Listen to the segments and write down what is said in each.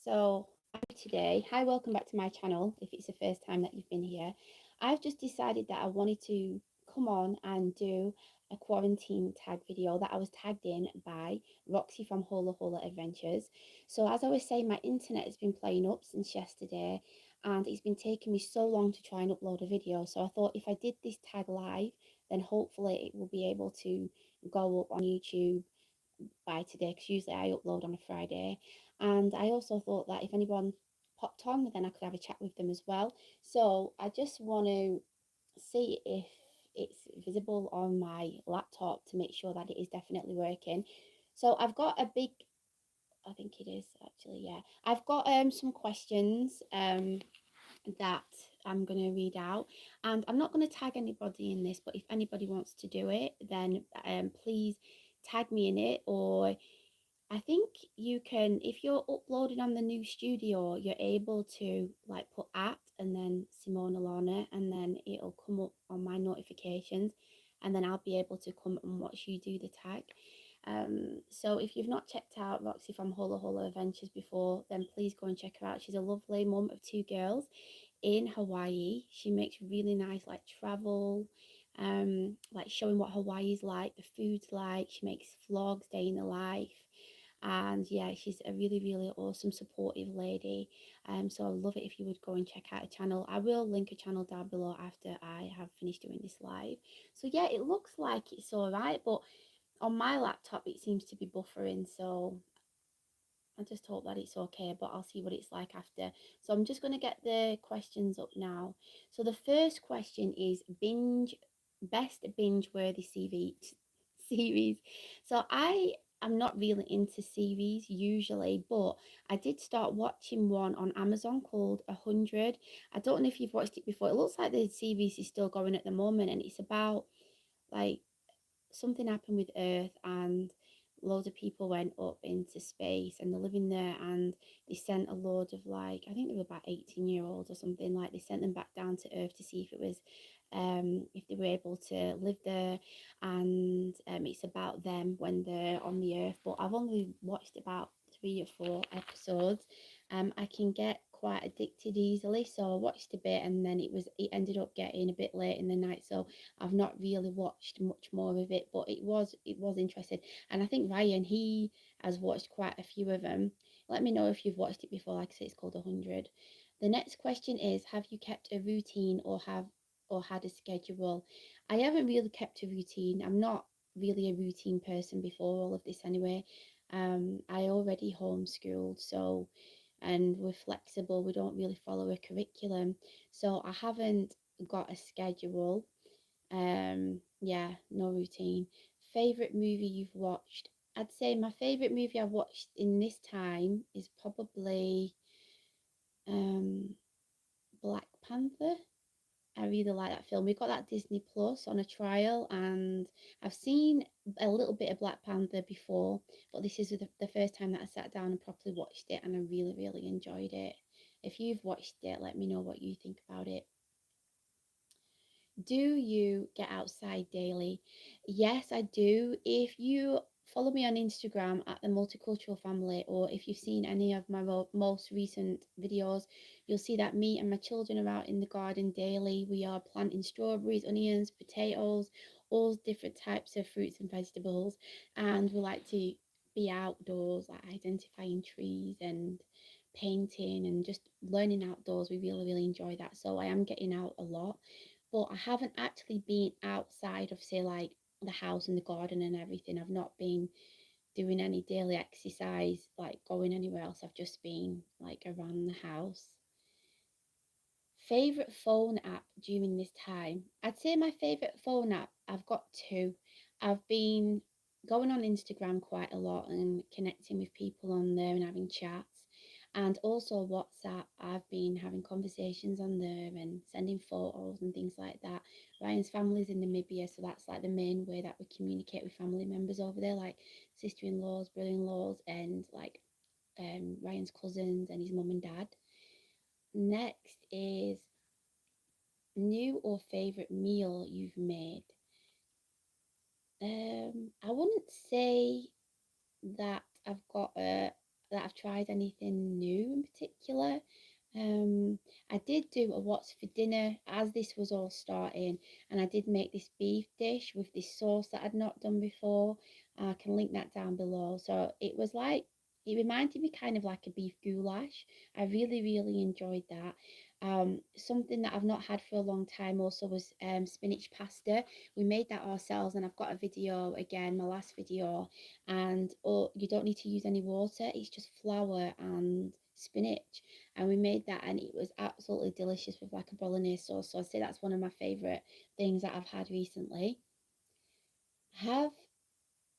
So today, hi, welcome back to my channel. If it's the first time that you've been here, I've just decided that I wanted to come on and do a quarantine tag video that I was tagged in by Roxy from HoloHoloAdventures. So as I was saying, my internet has been playing up since yesterday, and it's been taking me so long to try and upload a video. So I thought if I did this tag live, then hopefully it will be able to go up on YouTube by today, because usually I upload on a Friday. And I also thought that if anyone popped on, then I could have a chat with them as well. So I just want to see if it's visible on my laptop to make sure that it is definitely working. So I've got a big, I think it is actually, yeah. I've got some questions that I'm going to read out, and I'm not going to tag anybody in this, but if anybody wants to do it, then please tag me in it. Or I think you can, if you're uploading on the new studio, you're able to like put at and then Simone Alana, and then it'll come up on my notifications, and then I'll be able to come and watch you do the tag. So if you've not checked out Roxy from HoloHoloAdventures before, then please go and check her out. She's a lovely mum of two girls in Hawaii. She makes really nice like travel, like showing what Hawaii's like, the food's like. She makes vlogs, day in the life. And yeah, she's a really awesome supportive lady. So I'd love it if you would go and check out her channel. I will link a channel down below after I have finished doing this live. So yeah, it looks like it's all right, but on my laptop it seems to be buffering, so I just hope that it's okay, but I'll see what it's like after. So I'm just going to get the questions up now. So the first question is best binge-worthy series. So I am not really into series usually, but I did start watching one on Amazon called 100. I don't know if you've watched it before. It looks like the series is still going at the moment, and it's about like something happened with Earth, and loads of people went up into space and they're living there, and they sent a load of, like, I think they were about 18-year-olds or something, like they sent them back down to Earth to see if it was if they were able to live there. And it's about them when they're on the Earth, but I've only watched about 3 or 4 episodes. I can get quite addicted easily, so I watched a bit, and then it ended up getting a bit late in the night, so I've not really watched much more of it, but it was interesting. And I think Ryan, he has watched quite a few of them. Let me know if you've watched it before. Like I say, it's called 100. The next question is, have you kept a routine or had a schedule? I haven't really kept a routine. I'm not really a routine person before all of this anyway. I already homeschooled, so, and we're flexible. We don't really follow a curriculum, so I haven't got a schedule. Yeah, no routine. Favorite movie you've watched? I'd say my favorite movie I've watched in this time is probably um Black Panther. I really like that film. We got that Disney Plus on a trial, and I've seen a little bit of Black Panther before, but this is the first time that I sat down and properly watched it, and I really enjoyed it. If you've watched it, let me know what you think about it. Do you get outside daily? Yes, I do. If you follow me on Instagram at the Multicultural Family, or if you've seen any of my most recent videos, you'll see that me and my children are out in the garden daily. We are planting strawberries, onions, potatoes, all different types of fruits and vegetables, and we like to be outdoors, like identifying trees and painting and just learning outdoors. We really enjoy that. So I am getting out a lot, but I haven't actually been outside of, say, like the house and the garden and everything. I've not been doing any daily exercise, like going anywhere else. I've just been like around the house. Favorite phone app during this time? I'd say my favorite phone app, I've got two. I've been going on Instagram quite a lot and connecting with people on there and having chats. And also WhatsApp, I've been having conversations on there and sending photos and things like that. Ryan's family's in Namibia, so that's like the main way that we communicate with family members over there, like sister-in-laws, brother-in-laws, and like Ryan's cousins and his mum and dad. Next is new or favorite meal you've made. I wouldn't say that I've got that I've tried anything new in particular. Um, I did do a what's for dinner as this was all starting, and I did make this beef dish with this sauce that I'd not done before. I can link that down below. So it was like, it reminded me kind of like a beef goulash. I really, really enjoyed that. Something that I've not had for a long time also was spinach pasta. We made that ourselves, and I've got a video again, my last video, and oh, you don't need to use any water, it's just flour and spinach, and we made that and it was absolutely delicious with like a bolognese sauce. So I'd say that's one of my favorite things that I've had recently. Have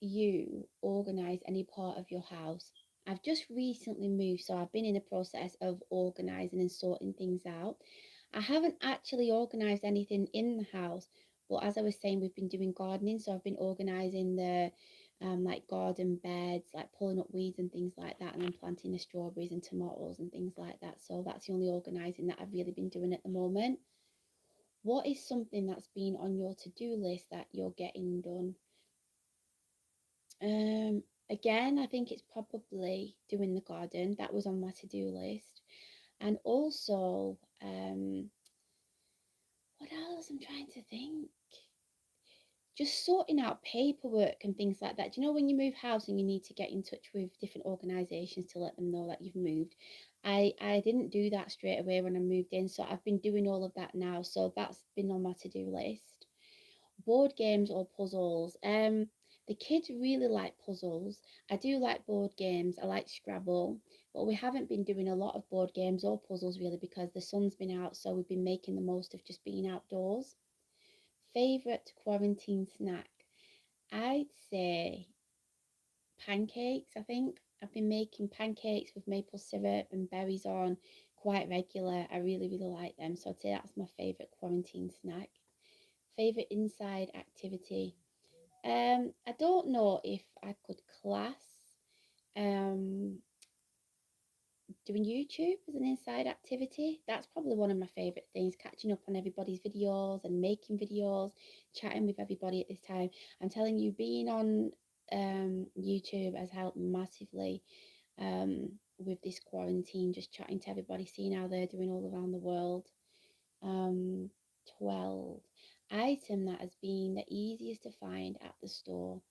you organized any part of your house? I've just recently moved, so I've been in the process of organizing and sorting things out. I haven't actually organized anything in the house, but as I was saying, we've been doing gardening, so I've been organizing the like garden beds, like pulling up weeds and things like that, and then planting the strawberries and tomatoes and things like that. So that's the only organizing that I've really been doing at the moment. What is something that's been on your to-do list that you're getting done? Um, Again, I think it's probably doing the garden. That was on my to-do list. And also, what else? I'm trying to think. Just sorting out paperwork and things like that. Do you know when you move house and you need to get in touch with different organisations to let them know that you've moved? I didn't do that straight away when I moved in, so I've been doing all of that now. So that's been on my to-do list. Board games or puzzles. The kids really like puzzles. I do like board games. I like Scrabble, but we haven't been doing a lot of board games or puzzles really because the sun's been out, so we've been making the most of just being outdoors. Favorite quarantine snack? I'd say pancakes. I think I've been making pancakes with maple syrup and berries on quite regular. I really, really like them. So I'd say that's my favorite quarantine snack. Favorite inside activity? I don't know if I could class um doing YouTube as an inside activity. That's probably one of my favorite things, catching up on everybody's videos and making videos, chatting with everybody at this time. I'm telling you, being on YouTube has helped massively with this quarantine, just chatting to everybody, seeing how they're doing all around the world. Um, 12. Item that has been the easiest to find at the store.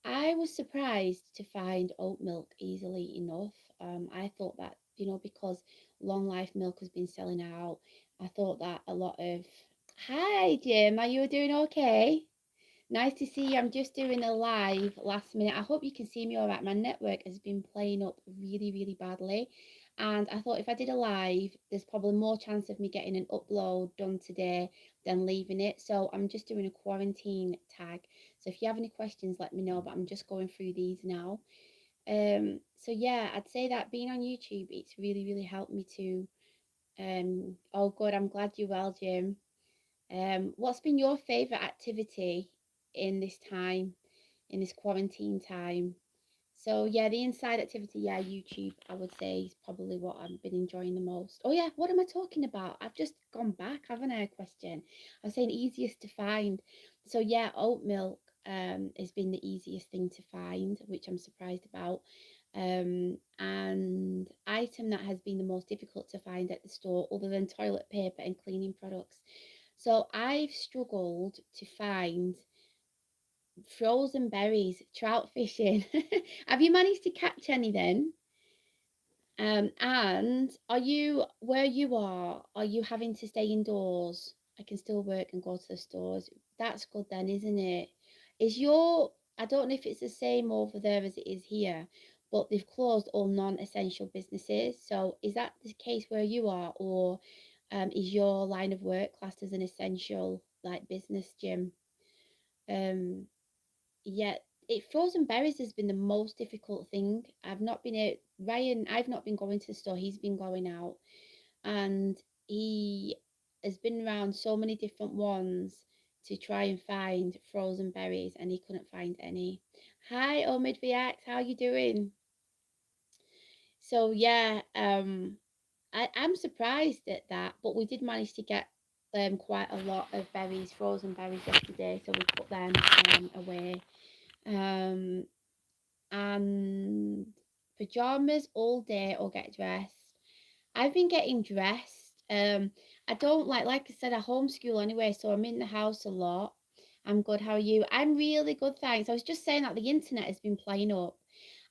I was surprised to find oat milk easily enough. I thought that, because long life milk has been selling out, I thought that a lot of. Hi, Jim, are you doing okay? Nice to see you. I'm just doing a live last minute. I hope you can see me all right. My network has been playing up really, really badly. And I thought if I did a live, there's probably more chance of me getting an upload done today than leaving it. So I'm just doing a quarantine tag. So if you have any questions, let me know. But I'm just going through these now. So yeah, I'd say that being on YouTube, it's really, really helped me to. Oh, good. I'm glad you're well, Jim. What's been your favourite activity in this time, in this quarantine time? So yeah, the inside activity, yeah, YouTube, I would say is probably what I've been enjoying the most. Oh yeah, what am I talking about? I've just gone back, haven't I? A question. I was saying easiest to find. So yeah, oat milk has been the easiest thing to find, which I'm surprised about. And item that has been the most difficult to find at the store, other than toilet paper and cleaning products. So I've struggled to find frozen berries, trout fishing. Have you managed to catch any then? And are you where you are you having to stay indoors? I can still work and go to the stores. That's good then, isn't it? Is your I don't know if it's the same over there as it is here, but they've closed all non-essential businesses. So is that the case where you are, or is your line of work classed as an essential like business, Jim? Um, yeah, frozen berries has been the most difficult thing. I've not been a Ryan. I've not been going to the store. He's been going out, and he has been around so many different ones to try and find frozen berries, and he couldn't find any. Hi, Omid VX, how you doing? So yeah, I'm surprised at that, but we did manage to get quite a lot of berries, frozen berries yesterday, so we put them away. Um, and pajamas all day or get dressed. I've been getting dressed. I don't like I said, I homeschool anyway, so I'm in the house a lot. I'm good. How are you? I'm really good, thanks. I was just saying that the internet has been playing up,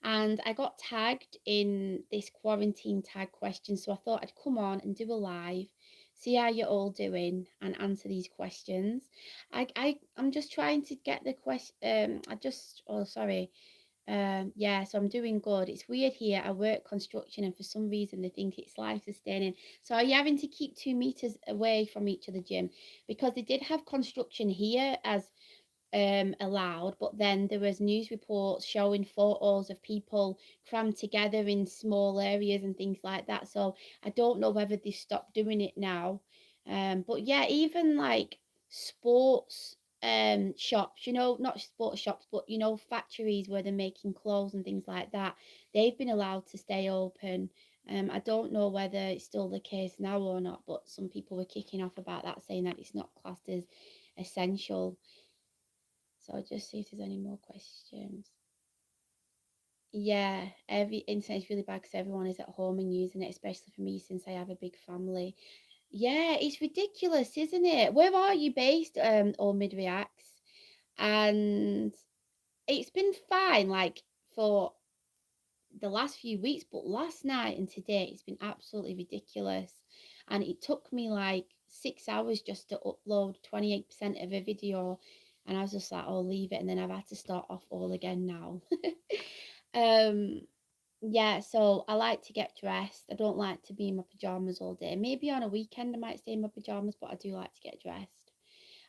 and I got tagged in this quarantine tag question, so I thought I'd come on and do a live, see how you're all doing, and answer these questions. I'm just trying to get the question. Oh, sorry. Yeah, so I'm doing good. It's weird here. I work construction, and for some reason they think it's life sustaining. So are you having to keep 2 meters away from each other, Jim? Because they did have construction here as allowed, but then there was news reports showing photos of people crammed together in small areas and things like that. So I don't know whether they've stopped doing it now. But yeah, even like sports shops, not sports shops, but factories where they're making clothes and things like that, they've been allowed to stay open. I don't know whether it's still the case now or not, but some people were kicking off about that, saying that it's not classed as essential. So I'll just see if there's any more questions. Yeah, every internet's really bad because everyone is at home and using it, especially for me since I have a big family. Yeah, it's ridiculous, isn't it? Where are you based, or mid-reacts? And it's been fine, like for the last few weeks, but last night and today it's been absolutely ridiculous. And it took me like 6 hours just to upload 28% of a video. And I was just like, oh, leave it. And then I've had to start off all again now. um, yeah, so I like to get dressed. I don't like to be in my pajamas all day. Maybe on a weekend I might stay in my pajamas, but I do like to get dressed.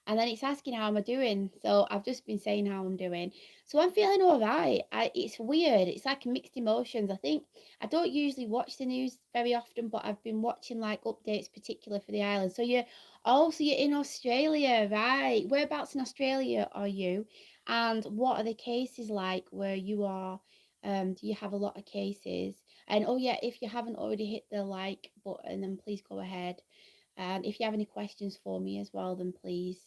And then it's asking how am I doing. So I've just been saying how I'm doing. So I'm feeling all right. It's weird. It's like mixed emotions. I think I don't usually watch the news very often, but I've been watching like updates, particular for the island. So you're in Australia, right? Whereabouts in Australia are you? And what are the cases like where you are? Do you have a lot of cases? And oh yeah, if you haven't already hit the like button, then please go ahead. And if you have any questions for me as well, then please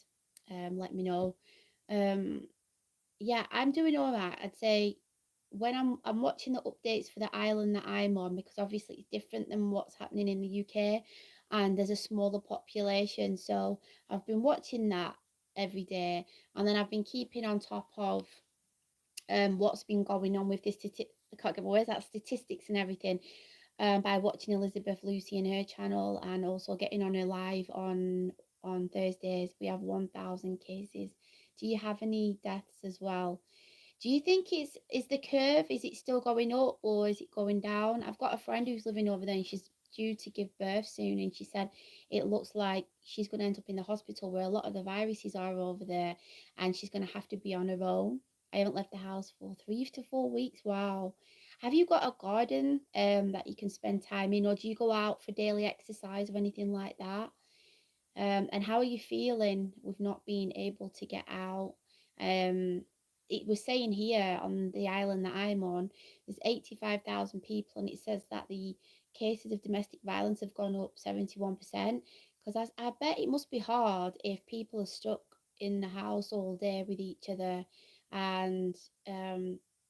let me know. Um, yeah, I'm doing all right. I'd say when I'm watching the updates for the island that I'm on, because obviously it's different than what's happening in the UK, and there's a smaller population. So I've been watching that every day, and then I've been keeping on top of what's been going on with this. I can't get my words out, statistics and everything, by watching Elizabeth Lucy and her channel, and also getting on her live on Thursdays. We have 1,000 cases. Do you have any deaths as well? Do you think is the curve, is it still going up or is it going down? I've got a friend who's living over there and she's due to give birth soon, and she said it looks like she's going to end up in the hospital where a lot of the viruses are over there, and she's going to have to be on her own. I haven't left the house for 3 to 4 weeks. Wow. Have you got a garden that you can spend time in, or do you go out for daily exercise or anything like that? And how are you feeling with not being able to get out? It was saying here on the island that I'm on, there's 85,000 people, and it says that the cases of domestic violence have gone up 71%. Because I bet it must be hard if people are stuck in the house all day with each other, and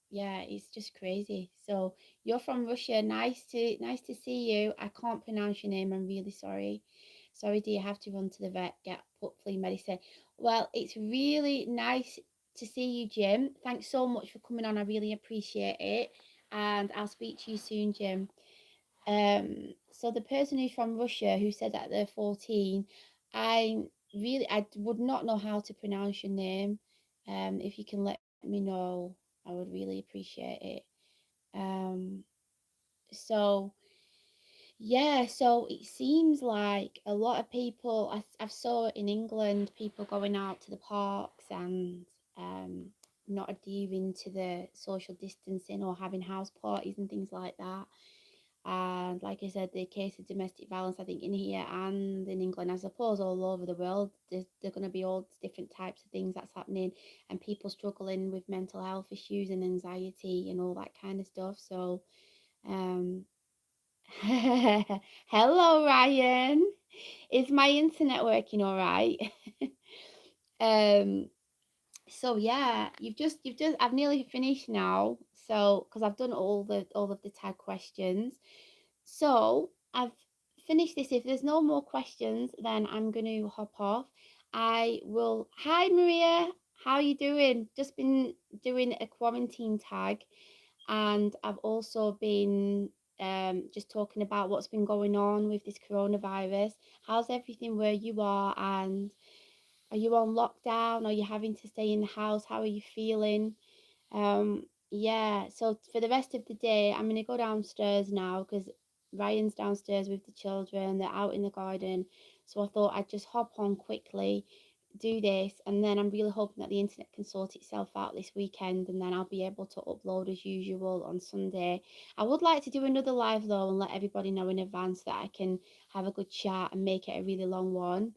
yeah, it's just crazy. So you're from Russia. Nice to see you. I can't pronounce your name. I'm really sorry. Sorry, do you have to run to the vet, get put flea medicine? Well, it's really nice to see you, Jim. Thanks so much for coming on. I really appreciate it. And I'll speak to you soon, Jim. So the person who's from Russia who said that they're 14, I would not know how to pronounce your name. If you can let me know, I would really appreciate it. Um, so yeah, so it seems like a lot of people, I've saw in England, people going out to the parks and um, not adhering to the social distancing or having house parties and things like that. And like I said, the case of domestic violence, I think in here and in England, I suppose all over the world, there's going to be all different types of things that's happening, and people struggling with mental health issues and anxiety and all that kind of stuff. So, um, hello, Ryan. Is my internet working all right? um, so yeah, you've just I've nearly finished now. So, because I've done all of the tag questions, so I've finished this. If there's no more questions, then I'm going to hop off. I will. Hi, Maria. How are you doing? Just been doing a quarantine tag, and I've also been just talking about what's been going on with this coronavirus. How's everything where you are? And are you on lockdown? Are you having to stay in the house? How are you feeling? Yeah, so for the rest of the day, I'm gonna go downstairs now because Ryan's downstairs with the children. They're out in the garden. So I thought I'd just hop on quickly, do this, and then I'm really hoping that the internet can sort itself out this weekend, and then I'll be able to upload as usual on Sunday. I would like to do another live though and let everybody know in advance that I can have a good chat and make it a really long one.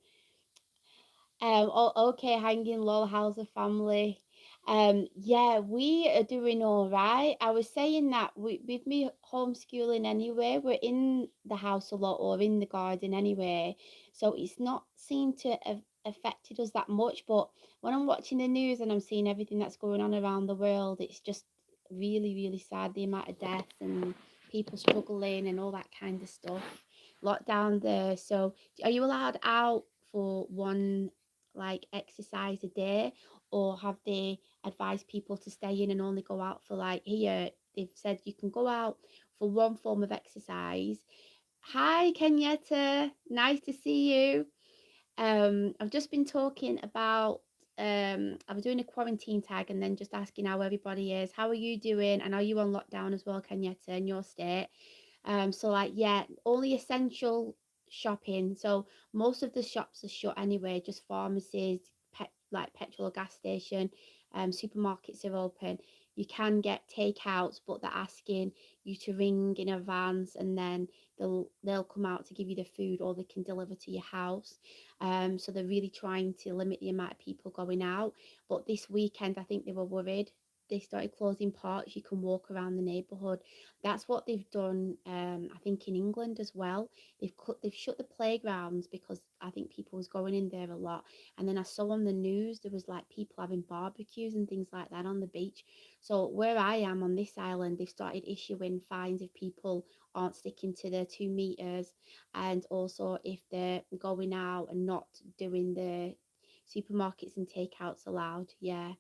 Okay, hanging low, how's the family? Yeah, we are doing all right. I was saying that with me homeschooling anyway, we're in the house a lot or in the garden anyway, so it's not seemed to have affected us that much. But when I'm watching the news and I'm seeing everything that's going on around the world, it's just really, really sad the amount of deaths and people struggling and all that kind of stuff. Lockdown there. So, are you allowed out for one like exercise a day, or have they advised people to stay in and only go out for like here they've said you can go out for one form of exercise. Hi Kenyatta, nice to see you. I've just been talking about I was doing a quarantine tag and then just asking how everybody is. How are you doing? And are you on lockdown as well, Kenyatta, in your state? So like yeah, only essential shopping. So most of the shops are shut anyway, just pharmacies, like petrol or gas station, supermarkets are open. You can get takeouts, but they're asking you to ring in advance and then they'll come out to give you the food or they can deliver to your house. So they're really trying to limit the amount of people going out. But this weekend I think they were worried. They started closing parks. You can walk around the neighborhood. That's what they've done. I think in England as well. They've shut the playgrounds because I think people was going in there a lot. And then I saw on the news there was like people having barbecues and things like that on the beach. So where I am on this island, they've started issuing fines if people aren't sticking to their 2 meters, and also if they're going out and not doing the supermarkets and takeouts allowed. Yeah,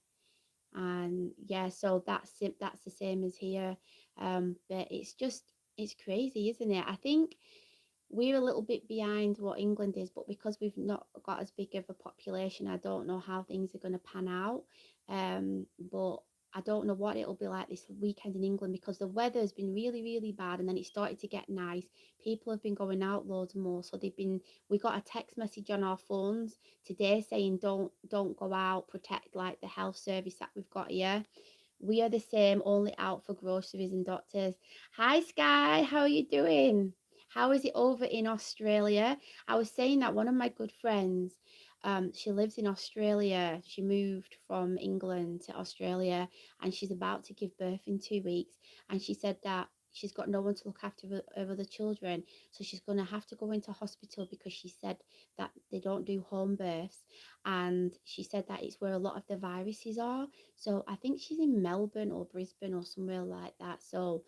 and yeah, so that's the same as here. But it's crazy, isn't it? I think we're a little bit behind what England is, but because we've not got as big of a population, I don't know how things are going to pan out. But I don't know what it'll be like this weekend in England because the weather has been really, really bad, and then it started to get nice. People have been going out loads more, so we got a text message on our phones today saying don't go out, protect like the health service that we've got here. We are the same, only out for groceries and doctors. Hi, Sky. How are you doing? How is it over in Australia? I was saying that one of my good friends, she lives in Australia. She moved from England to Australia and she's about to give birth in 2 weeks. And she said that she's got no one to look after her other children. So she's going to have to go into hospital because she said that they don't do home births. And she said that it's where a lot of the viruses are. So I think she's in Melbourne or Brisbane or somewhere like that. So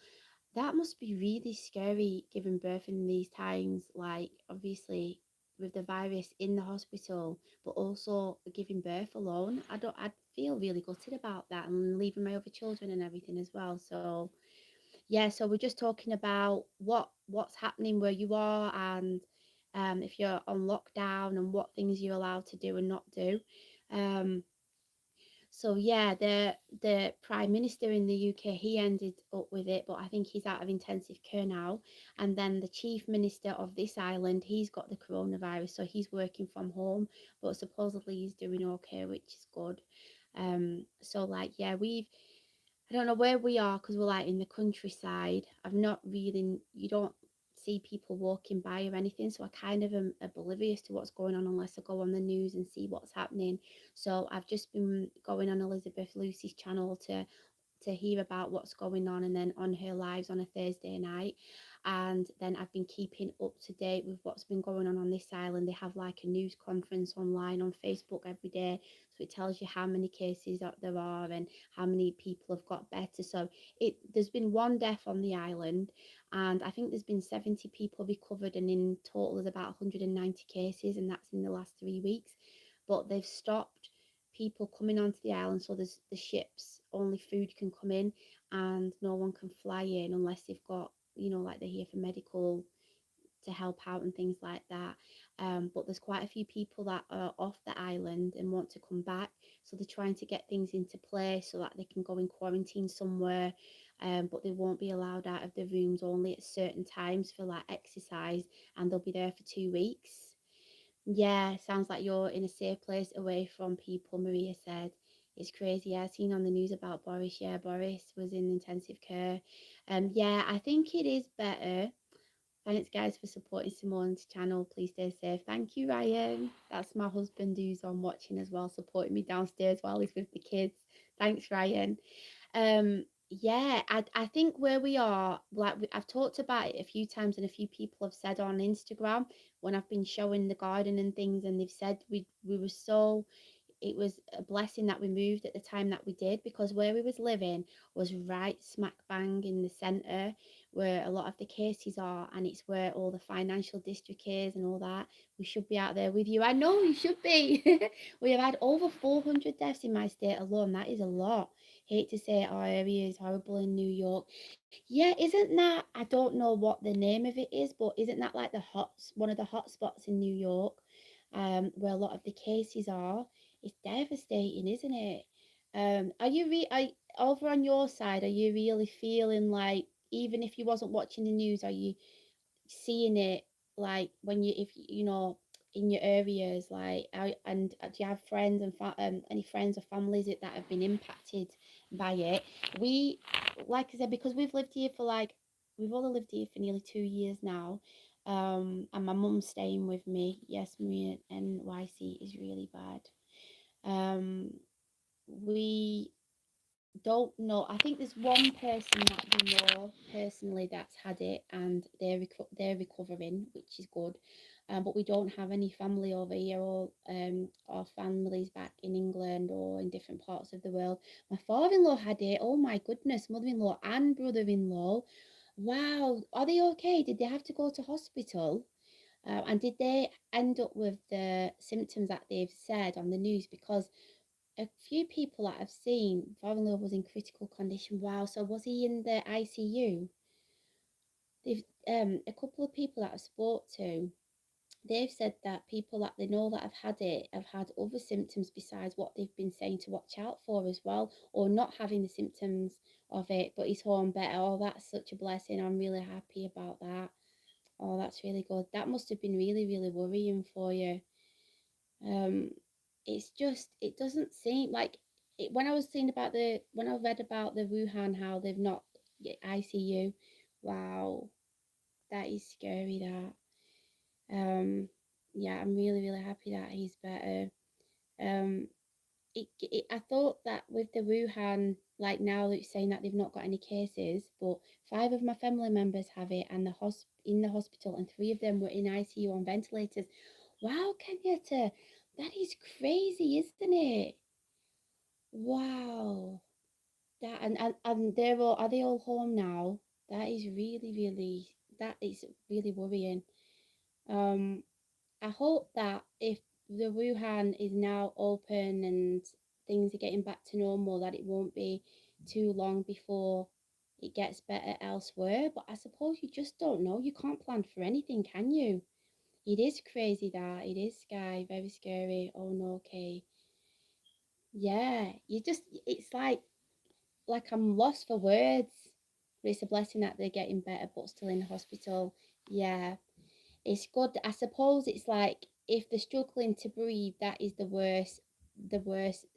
that must be really scary giving birth in these times, like obviously with the virus in the hospital, but also giving birth alone. I'd feel really gutted about that and leaving my other children and everything as well. So yeah, so we're just talking about what's happening where you are and if you're on lockdown and what things you're allowed to do and not do. Um, so yeah, the Prime Minister in the UK, he ended up with it, but I think he's out of intensive care now. And then the Chief Minister of this island, he's got the coronavirus, so he's working from home, but supposedly he's doing okay, which is good. So like yeah, I don't know where we are because we're like in the countryside. I've not really, you don't see people walking by or anything. So I kind of am oblivious to what's going on unless I go on the news and see what's happening. So I've just been going on Elizabeth Lucy's channel to hear about what's going on and then on her lives on a Thursday night. And then I've been keeping up to date with what's been going on this island. They have like a news conference online on Facebook every day, So it tells you how many cases there are and how many people have got better. So there's been one death on the island, and I think there's been 70 people recovered, and in total there's about 190 cases, and that's in the last 3 weeks. But they've stopped people coming onto the island, so there's the ships, only food can come in, and no one can fly in unless they've got, like they're here for medical to help out and things like that. But there's quite a few people that are off the island and want to come back, so they're trying to get things into place so that they can go in quarantine somewhere. But they won't be allowed out of the rooms only at certain times for like exercise, and they'll be there for 2 weeks. Yeah, sounds like you're in a safe place away from people, Maria said. It's crazy. Yeah, I seen on the news about Boris. Yeah, Boris was in intensive care. Yeah, I think it is better. Thanks, guys, for supporting Simone's channel. Please stay safe. Thank you, Ryan. That's my husband who's on watching as well, supporting me downstairs while he's with the kids. Thanks, Ryan. Yeah, I think where we are, like I've talked about it a few times, and a few people have said on Instagram when I've been showing the garden and things, and they've said we were so, it was a blessing that we moved at the time that we did, because where we was living was right smack bang in the centre where a lot of the cases are, and it's where all the financial district is and all that. We should be out there with you. I know you should be. We have had over 400 deaths in my state alone. That is a lot. Hate to say our area is horrible in New York. Yeah, isn't that, I don't know what the name of it is, but isn't that like one of the hot spots in New York, where a lot of the cases are? It's devastating, isn't it? Are you over on your side? Are you really feeling like, even if you wasn't watching the news, are you seeing it, like when you, if you know, in your areas, like and do you have friends and any friends or families that have been impacted by it? We, like I said, because we've lived here for like, we've only lived here for nearly 2 years now, and my mum's staying with me. Yes, Maria, NYC is really bad. We don't know. I think there's one person that we know personally that's had it, and they're recovering, which is good. But we don't have any family over here, or our families back in England or in different parts of the world. My father-in-law had it. Oh my goodness, mother-in-law and brother-in-law. Wow, are they okay? Did they have to go to hospital? And did they end up with the symptoms that they've said on the news? Because a few people that I've seen, father-in-law was in critical condition. Wow. So was he in the ICU? They've a couple of people that I've spoke to, they've said that people that they know that have had it have had other symptoms besides what they've been saying to watch out for as well, or not having the symptoms of it, but he's home better. Oh, that's such a blessing. I'm really happy about that. Oh, that's really good. That must have been really, really worrying for you. um it's just, it doesn't seem like it. When I was seeing about when I read about the Wuhan, how they've not ICU, wow, that is scary. That yeah, I'm really, really happy that he's better. um I thought that with the Wuhan, like now that it's saying that they've not got any cases, but 5 of my family members have it, and in the hospital, and 3 of them were in ICU on ventilators. Wow, Kenyatta, that is crazy, isn't it? Wow, that, and they're all, are they all home now? That is really, really, that is really worrying. Um, I hope that if the Wuhan is now open and things are getting back to normal, that it won't be too long before it gets better elsewhere. But I suppose you just don't know. You can't plan for anything, can you? It is crazy, that. It is, Sky. Very scary. Oh no, okay. Yeah, you just, it's like I'm lost for words. But it's a blessing that they're getting better, but still in the hospital. Yeah, it's good. I suppose it's like, if they're struggling to breathe, that is the worst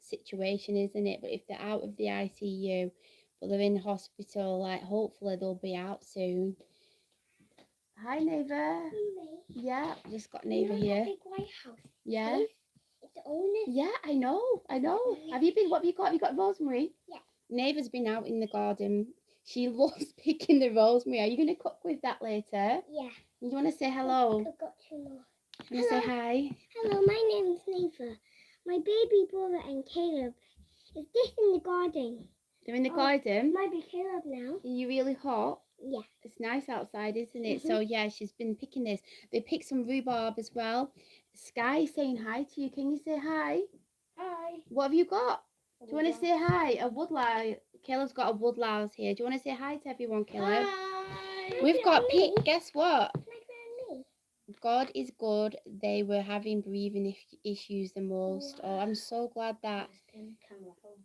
situation, isn't it? But if they're out of the ICU, but they're in hospital, like hopefully they'll be out soon. Hi, Neighbour. Yeah, just got Neighbour here. Big white house. Yeah. It's owner. Yeah, I know. Have you been? What have you got? Have you got rosemary? Yeah. Neighbour's been out in the garden. She loves picking the rosemary. Are you going to cook with that later? Yeah. You want to say hello? I've got to know. You want to say hi? Hello, my name's Neighbour. My baby brother and Caleb is this in the garden. They're in the garden. Might be Caleb now. Are you really hot? Yeah. It's nice outside, isn't it? So yeah, she's been picking this. They picked some rhubarb as well. Sky is saying hi to you. Can you say hi? Hi. What have you got? Do you want to say hi? A woodlouse. Caleb's got a woodlouse here. Do you want to say hi to everyone, Caleb? Hi. We've got Pete. Guess what? Can I put on me? God is good. They were having breathing issues the most. Oh, I'm so glad that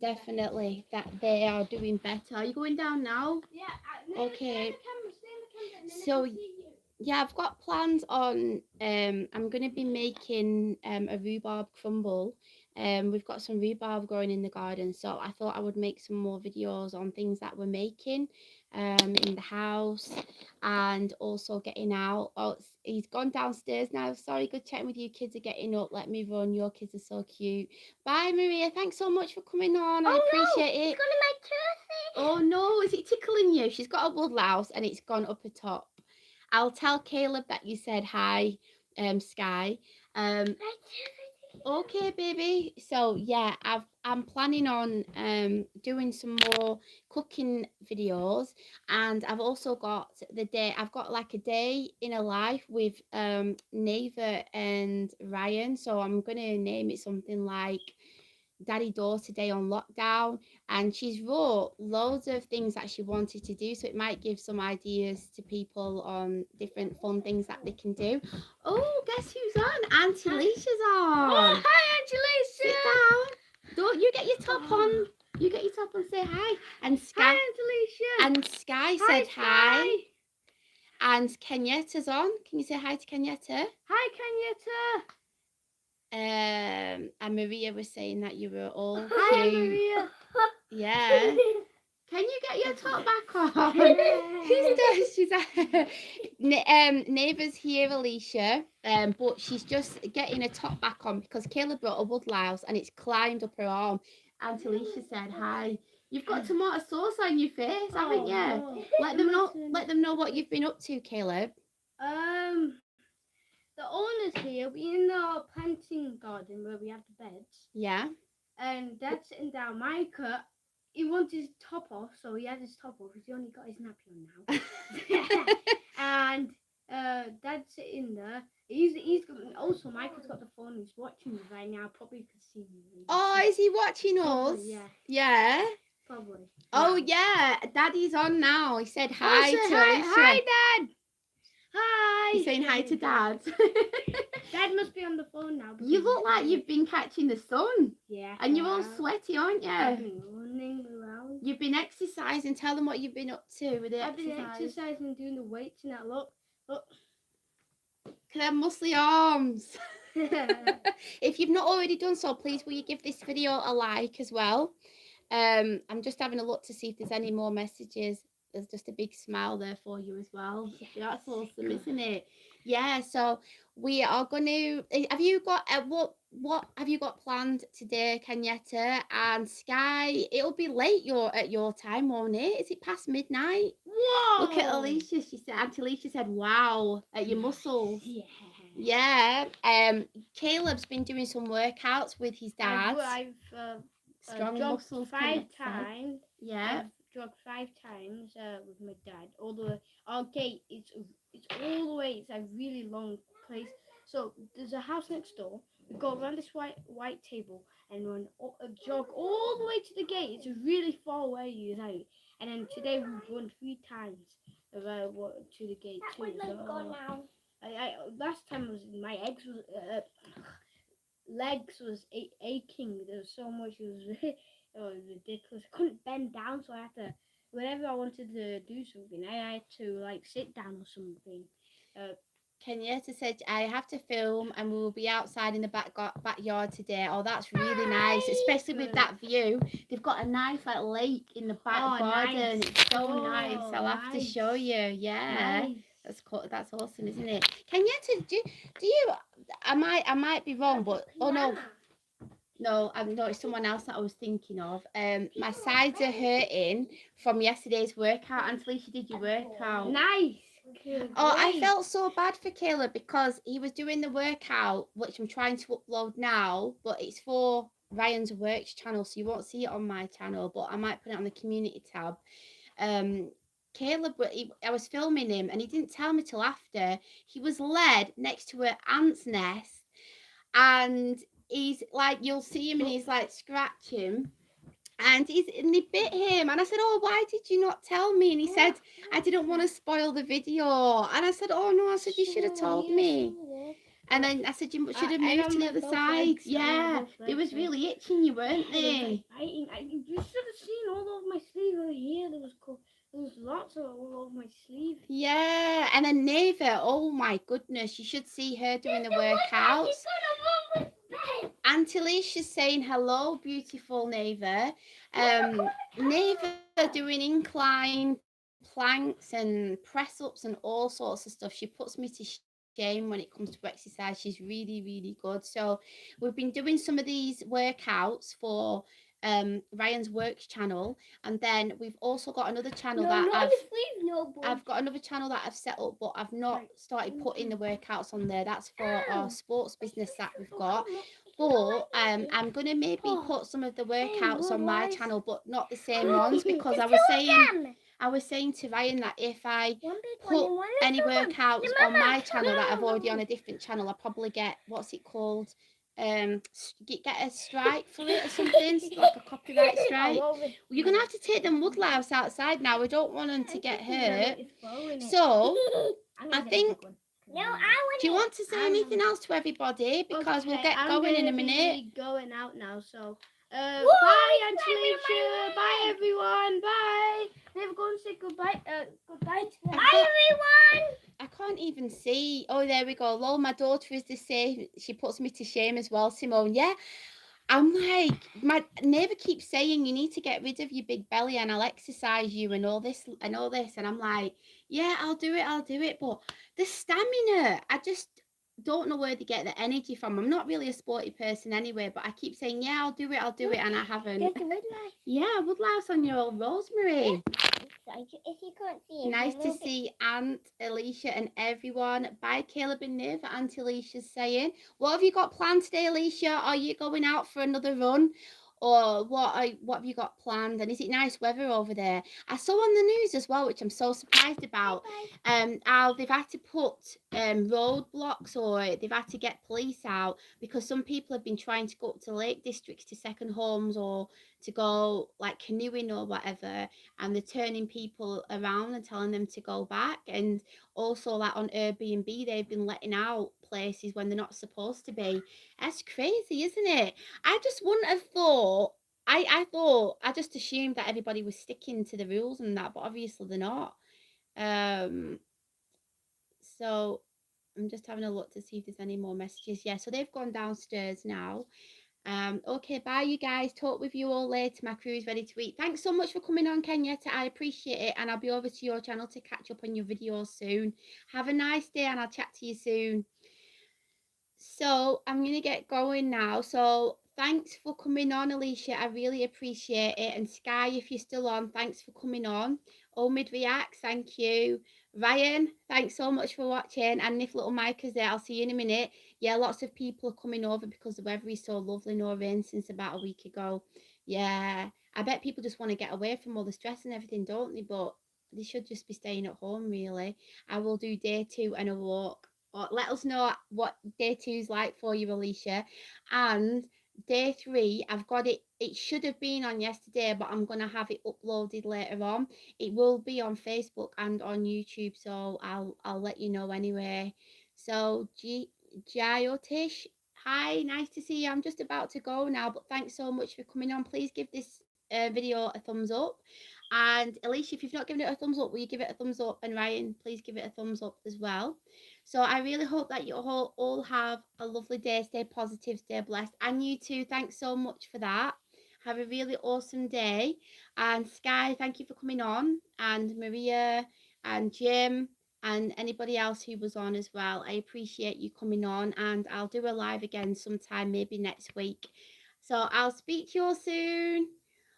definitely that they are doing better. Are you going down now? Yeah. Okay. Stay in the camera. So yeah, I've got plans on. I'm gonna be making a rhubarb crumble. We've got some rhubarb growing in the garden, so I thought I would make some more videos on things that we're making in the house, and also getting out. Oh, he's gone downstairs now. Sorry, good chatting with you. Kids are getting up. Let me run. Your kids are so cute. Bye, Maria. Thanks so much for coming on. I appreciate it. It's gone in my tooth. Oh no, is it tickling you? She's got a woodlouse and it's gone up the top. I'll tell Caleb that you said hi, Sky. Okay, baby. So yeah, I'm planning on doing some more cooking videos, and I've also got I've got like a day in a life with Neva and Ryan. So I'm gonna name it something like Daddy Daughter Day on lockdown, and she's wrote loads of things that she wanted to do, so it might give some ideas to people on different fun things that they can do. Oh, guess who's on? Auntie Leisha's on. Oh, hi, Auntie Leisha. Sit down. Don't you get your top on. You get your top on, say hi. And Sky, Hi, Auntie Leisha. and Sky said hi. And Kenyetta's on. Can you say hi to Kenyatta? Hi, Kenyatta. And Maria was saying that you were all Hi, cute. Maria. Yeah. Can you get your top back on? She's Neighbour's here, Alicia. But she's just getting a top back on because Kayla brought a woodlouse and it's climbed up her arm. Auntie Alicia said hi. You've got tomato sauce on your face, haven't you? No. Let them know what you've been up to, Caleb. The owner's here. We're in our planting garden where we have the beds. Yeah. And Dad's sitting down. Micah, he wants his top off, so he has his top off. He's only got his nappy on now. And Dad's sitting there. He's also Micah's got the phone. He's watching me right now. Probably could see me. Oh, is he watching us? Probably, yeah. Yeah. Probably. Oh yeah, Daddy's on now. He said hi to Alicia. Hi, Dad. Hi. He's saying hi to Dad. Dad must be on the phone now. You look like you've been catching the sun. Yeah. And you're all sweaty, aren't you? I've been running around. You've been exercising. Tell them what you've been up to with the I've been exercise. exercising, doing the weights and that. Look. Look at them muscly arms. If you've not already done so, please will you give this video a like as well. I'm just having a look to see if there's any more messages. There's just a big smile there for you as well. Yes. That's awesome, isn't it? Yeah, so we are going to... Have you got... What have you got planned today, Kenyatta and Sky? It'll be late at your time, won't it? Is it past midnight? Whoa! Look at Alicia. She said, Auntie Alicia said, wow, at your muscles. Yeah. Yeah. Caleb's been doing some workouts with his dad. I've strong jogged muscles 5 times. Yeah. I've jogged 5 times with my dad. All the way. Okay, it's all the way. It's a really long place. So there's a house next door. We go around this white table and run jog all the way to the gate. It's really far away, you know. And then today we've run 3 times to the gate too. Last time my legs was aching. There was so much. It was ridiculous. I couldn't bend down, so I had to. Whenever I wanted to do something, I had to like sit down or something. Kenyatta said, I have to film and we will be outside in the backyard today. Oh, that's really nice, especially with that view. They've got a nice like lake in the back garden. Nice. It's so nice. I'll have to show you. Yeah. Nice. That's cool. That's awesome, isn't it? Kenyatta, do you I might be wrong, but oh no. No, it's someone else that I was thinking of. My sides are hurting from yesterday's workout. Auntie Alicia, did your workout? Nice. Oh, I Great. felt so bad for Caleb because he was doing the workout, which I'm trying to upload now, but it's for Ryan's Works channel, so you won't see it on my channel, but I might put it on the community tab. Um, Caleb, I was filming him and he didn't tell me till after. He was led next to an ant's nest, and he's like, you'll see him and he's like scratching, and they bit him, and I said, oh, why did you not tell me? And he said, I didn't want to spoil the video. And I said, oh no, I said, you should have told me. And then I said, you should have And moved to on the my other both side. legs. Yeah, they was Like, really itching you, weren't they was they? like biting. You should have seen all over my sleeve over here. There was lots of all over my sleeve. Yeah, and then Neva, oh my goodness, you should see her doing the workouts. Auntie Alicia's saying hello, beautiful Neva. Neva doing incline planks and press ups and all sorts of stuff. She puts me to shame when it comes to exercise. She's really, really good. So we've been doing some of these workouts for Ryan's Works channel, and then we've also got another channel No, that not your sleeve, no, boy. I've got another channel that I've set up, but I've not Right. started putting the workouts on there. That's for our Ow. sports business that we've Oh, got. come on. But I'm gonna maybe Oh, put some of the hey, workouts on my wood-wise. channel, but not the same ones, because There's two of them. I was saying to Ryan that if I One big one put and one any little one. workouts No, on Mama, my channel that I've already no. on a different channel, I probably get, what's it called? Get a strike for it or something, like a copyright strike. Well, you're gonna have to take the mudlouse outside now. We don't want them to get hurt. So I think. No, I want Do you want to say anything else to everybody? Because we'll get going in a minute. Going out now, so bye, Auntie Alicia. Bye, everyone. Bye. Never go and say goodbye. Goodbye to them. Bye, everyone. I can't even see. Oh, there we go. Lol, my daughter is the same. She puts me to shame as well, Simone. Yeah, I'm like, my neighbour keeps saying you need to get rid of your big belly and I'll exercise you and all this and all this. And I'm like, yeah, I'll do it. But the stamina, I just don't know where to get the energy from. I'm not really a sporty person anyway, but I keep saying, yeah, I'll do it, and I haven't. Yeah, woodlouse on your old rosemary. If you can't see it, Nice to see Aunt Alicia and everyone. Bye, Caleb and Niv. Aunt Alicia's saying, what have you got planned today, Alicia? Are you going out for another run? Or what have you got planned? And is it nice weather over there? I saw on the news as well, which I'm so surprised about. How they've had to put roadblocks, or they've had to get police out because some people have been trying to go up to Lake Districts to second homes or to go like canoeing or whatever, and they're turning people around and telling them to go back. And also, like on Airbnb, they've been letting out places when they're not supposed to be. That's crazy, isn't it? I just wouldn't have thought. I just assumed that everybody was sticking to the rules and that, but obviously they're not. Um, so I'm just having a look to see if there's any more messages. Yeah, so they've gone downstairs now. Okay, bye you guys. Talk with you all later. My crew is ready to eat. Thanks so much for coming on, Kenyatta. I appreciate it, and I'll be over to your channel to catch up on your videos soon. Have a nice day, and I'll chat to you soon. So I'm gonna get going now. So thanks for coming on, Alicia. I really appreciate it. And Sky, if you're still on, thanks for coming on. Omid Reacts, thank you. Ryan, thanks so much for watching. And if little Micah's there, I'll see you in a minute. Yeah, lots of people are coming over because the weather is so lovely, no rain since about a week ago. Yeah, I bet people just want to get away from all the stress and everything, don't they? But they should just be staying at home, really. I will do day 2 and a walk. Or let us know what day 2's like for you, Alicia. And day 3, I've got it. It should have been on yesterday, but I'm gonna have it uploaded later on. It will be on Facebook and on YouTube, so I'll let you know anyway. So Jyotish, hi, nice to see you. I'm just about to go now, but thanks so much for coming on. Please give this video a thumbs up. And Alicia, if you've not given it a thumbs up, will you give it a thumbs up? And Ryan, please give it a thumbs up as well. So I really hope that you all have a lovely day. Stay positive, stay blessed. And you too, thanks so much for that. Have a really awesome day. And Sky, thank you for coming on. And Maria and Jim and anybody else who was on as well. I appreciate you coming on. And I'll do a live again sometime, maybe next week. So I'll speak to you all soon.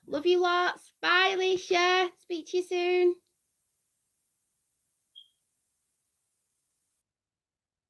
Love you lots. Bye, Alicia. Speak to you soon.